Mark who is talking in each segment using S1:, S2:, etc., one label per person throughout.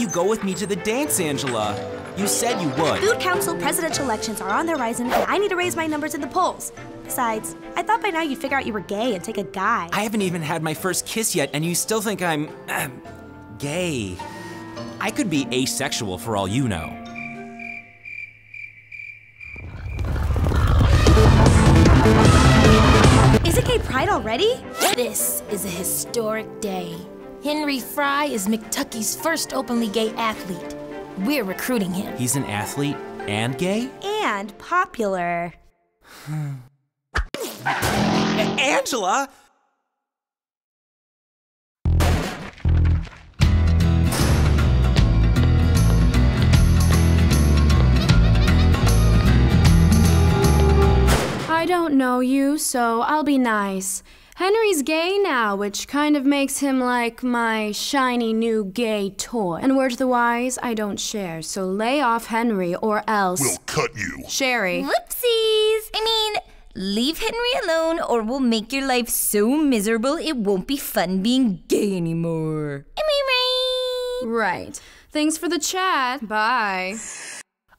S1: you go with me to the dance, Angela? You said you would.
S2: Food Council presidential elections are on the horizon, and I need to raise my numbers in the polls. Besides, I thought by now you'd figure out you were gay and take a guy.
S1: I haven't even had my first kiss yet, and you still think I'm, gay. I could be asexual for all you know.
S2: Is it gay pride already?
S3: This is a historic day. Henry Fry is McTucky's first openly gay athlete. We're recruiting him.
S1: He's an athlete and gay?
S2: And popular.
S1: Angela!
S4: I don't know you, so I'll be nice. Henry's gay now, which kind of makes him like my shiny new gay toy. And word to the wise, I don't share, so lay off Henry or else...
S5: We'll cut you.
S4: Sheri.
S6: Whoopsies! I mean, leave Henry alone or we'll make your life so miserable it won't be fun being gay anymore. Am I right?
S4: Right. Thanks for the chat. Bye.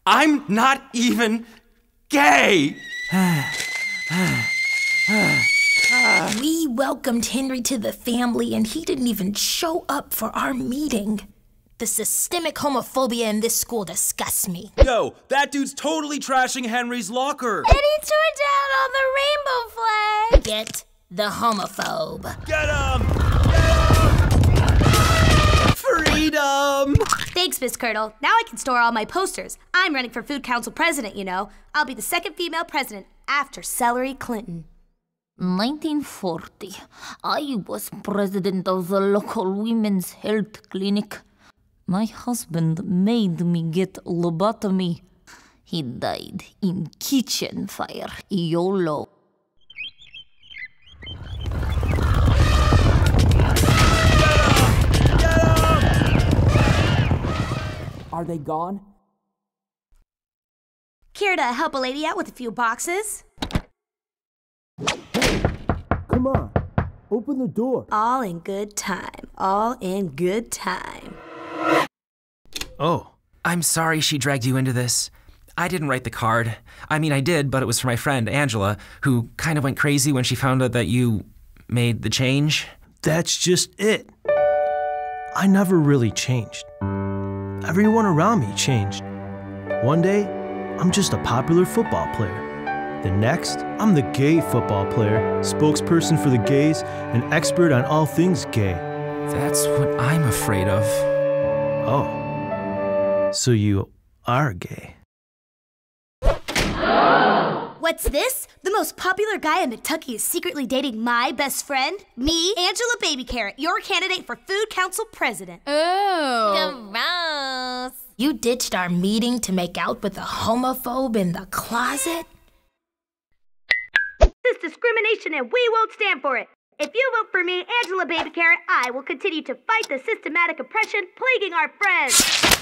S1: I'm not even gay!
S3: We welcomed Henry to the family and he didn't even show up for our meeting. The systemic homophobia in this school disgusts me.
S1: Yo, that dude's totally trashing Henry's locker.
S6: And he tore down all the rainbow flags.
S3: Get the homophobe.
S1: Get him! Freedom!
S2: Thanks, Miss Curdle. Now I can store all my posters. I'm running for Food Council president, you know. I'll be the second female president after Celery Clinton.
S6: 1940. I was president of the local women's health clinic. My husband made me get lobotomy. He died in kitchen fire. YOLO.
S1: Are they gone?
S2: Care to help a lady out with a few boxes?
S7: Come on, open the door.
S2: All in good time. All in good time.
S7: Oh.
S1: I'm sorry she dragged you into this. I didn't write the card. I mean, I did, but it was for my friend, Angela, who kind of went crazy when she found out that you made the change.
S7: That's just it. I never really changed. Everyone around me changed. One day, I'm just a popular football player. The next, I'm the gay football player, spokesperson for the gays, an expert on all things gay.
S1: That's what I'm afraid of.
S7: Oh. So you are gay.
S2: What's this? The most popular guy in McTucky is secretly dating my best friend? Me, Angela Baby Carrot, your candidate for Food Council president.
S4: Oh.
S6: Gross.
S3: You ditched our meeting to make out with a homophobe in the closet?
S2: This is discrimination and we won't stand for it. If you vote for me, Angela Baby Carrot, I will continue to fight the systematic oppression plaguing our friends.